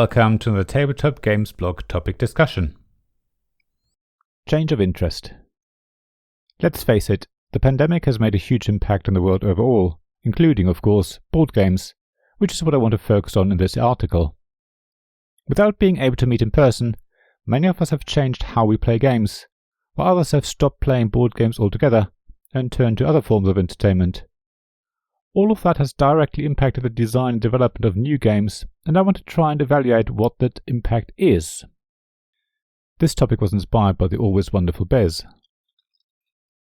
welcome to the Tabletop Games blog topic discussion. Change of interest. Let's face it, the pandemic has made a huge impact on the world overall, including, of course, board games, which is what I want to focus on in this article. Without being able to meet in person, many of us have changed how we play games, while others have stopped playing board games altogether and turned to other forms of entertainment. All of that has directly impacted the design and development of new games, and I want to try and evaluate what that impact is. This topic was inspired by the always wonderful Bez.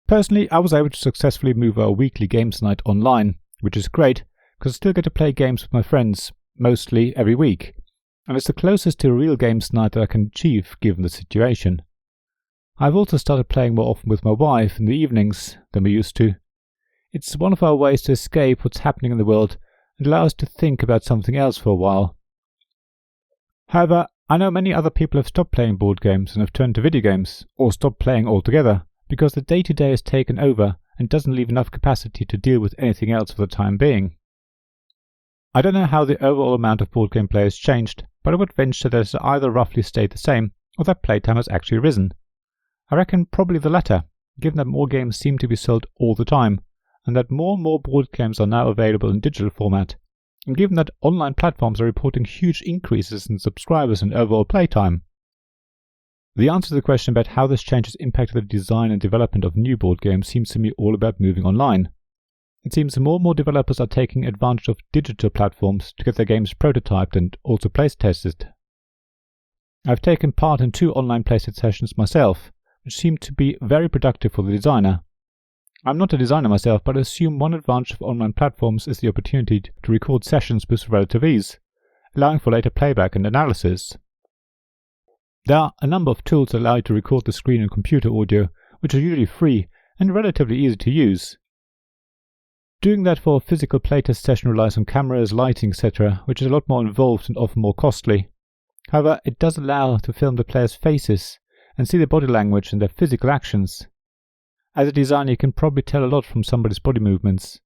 Personally, I was able to successfully move our weekly games night online, which is great because I still get to play games with my friends, mostly every week, and it's the closest to a real games night that I can achieve given the situation. I've also started playing more often with my wife in the evenings than we used to. It's one of our ways to escape what's happening in the world and allow us to think about something else for a while. However, I know many other people have stopped playing board games and have turned to video games, or stopped playing altogether, because the day-to-day has taken over and doesn't leave enough capacity to deal with anything else for the time being. I don't know how the overall amount of board game play has changed, but I would venture that it has either roughly stayed the same, or that playtime has actually risen. I reckon probably the latter, given that more games seem to be sold all the time, and that more and more board games are now available in digital format, and given that online platforms are reporting huge increases in subscribers and overall playtime. The answer to the question about how this change has impacted the design and development of new board games seems to me all about moving online. It seems more and more developers are taking advantage of digital platforms to get their games prototyped and also playtested. I've taken part in 2 online playtest sessions myself, which seemed to be very productive for the designer. I'm not a designer myself, but I assume one advantage of online platforms is the opportunity to record sessions with relative ease, allowing for later playback and analysis. There are a number of tools that allow you to record the screen and computer audio, which are usually free and relatively easy to use. Doing that for a physical playtest session relies on cameras, lighting, etc., which is a lot more involved and often more costly. However, it does allow to film the players' faces and see their body language and their physical actions. As a designer, you can probably tell a lot from somebody's body movements.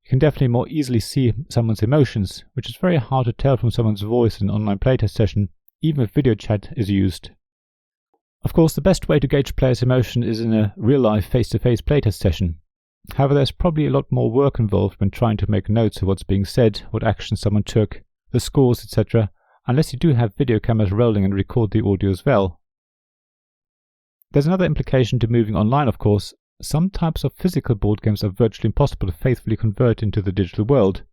You can definitely more easily see someone's emotions, which is very hard to tell from someone's voice in an online playtest session, even if video chat is used. Of course, the best way to gauge players' emotion is in a real-life face-to-face playtest session. However, there's probably a lot more work involved when trying to make notes of what's being said, what actions someone took, the scores, etc., unless you do have video cameras rolling and record the audio as well. There's another implication to moving online, of course. Some types of physical board games are virtually impossible to faithfully convert into the digital world.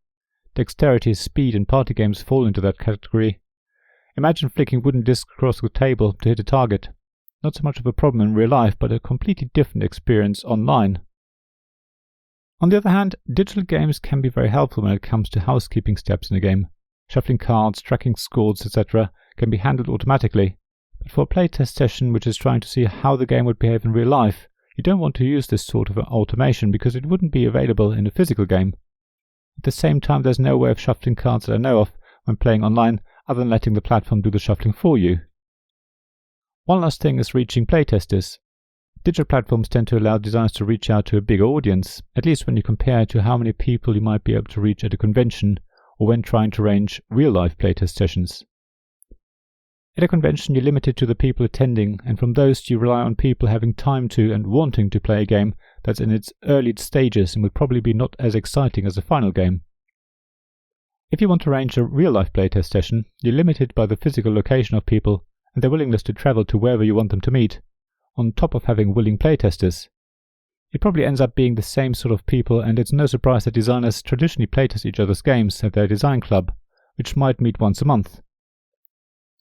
Dexterity, speed, and party games fall into that category. Imagine flicking wooden discs across the table to hit a target. Not so much of a problem in real life, but a completely different experience online. On the other hand, digital games can be very helpful when it comes to housekeeping steps in a game. Shuffling cards, tracking scores, etc. can be handled automatically. But for a playtest session which is trying to see how the game would behave in real life, you don't want to use this sort of automation because it wouldn't be available in a physical game. At the same time, there's no way of shuffling cards that I know of when playing online other than letting the platform do the shuffling for you. One last thing is reaching playtesters. Digital platforms tend to allow designers to reach out to a bigger audience, at least when you compare to how many people you might be able to reach at a convention or when trying to arrange real-life playtest sessions. At a convention, you're limited to the people attending, and from those you rely on people having time to and wanting to play a game that's in its early stages and would probably be not as exciting as a final game. If you want to arrange a real-life playtest session, you're limited by the physical location of people and their willingness to travel to wherever you want them to meet, on top of having willing playtesters. It probably ends up being the same sort of people, and it's no surprise that designers traditionally playtest each other's games at their design club, which might meet once a month.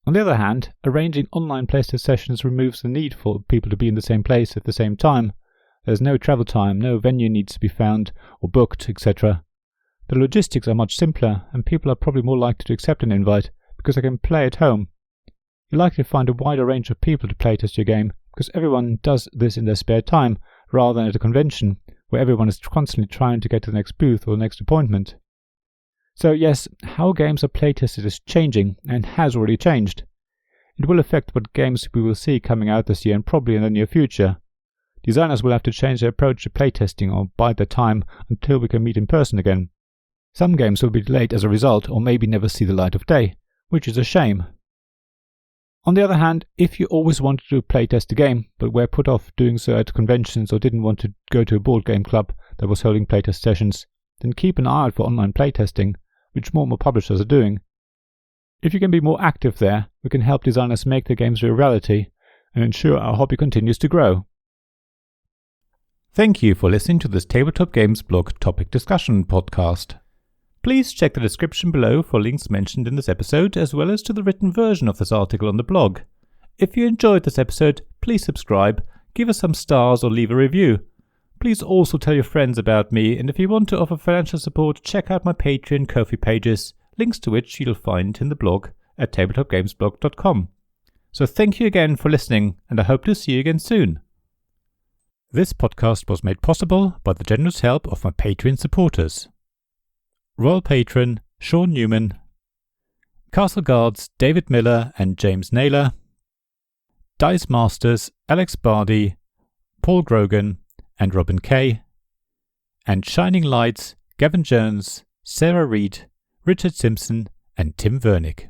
On the other hand, arranging online playtest sessions removes the need for people to be in the same place at the same time. There's no travel time, no venue needs to be found or booked, etc. The logistics are much simpler, and people are probably more likely to accept an invite because they can play at home. You're likely to find a wider range of people to playtest your game because everyone does this in their spare time rather than at a convention where everyone is constantly trying to get to the next booth or the next appointment. So yes, how games are playtested is changing and has already changed. It will affect what games we will see coming out this year and probably in the near future. Designers will have to change their approach to playtesting or bide their time until we can meet in person again. Some games will be delayed as a result or maybe never see the light of day, which is a shame. On the other hand, if you always wanted to playtest a game, but were put off doing so at conventions or didn't want to go to a board game club that was holding playtest sessions, then keep an eye out for online playtesting, which more and more publishers are doing. If you can be more active there, we can help designers make their games a reality and ensure our hobby continues to grow. Thank you for listening to this Tabletop Games blog topic discussion podcast. Please check the description below for links mentioned in this episode, as well as to the written version of this article on the blog. If you enjoyed this episode, please subscribe, give us some stars or leave a review. Please also tell your friends about me, and if you want to offer financial support, check out my Patreon and Ko-fi pages, links to which you'll find in the blog at tabletopgamesblog.com. So thank you again for listening, and I hope to see you again soon. This podcast was made possible by the generous help of my Patreon supporters. Royal Patron Sean Newman, Castle Guards David Miller and James Naylor, Dice Masters Alex Bardi, Paul Grogan and Robin Kay, and Shining Lights Gavin Jones, Sarah Reed, Richard Simpson and Tim Vernick.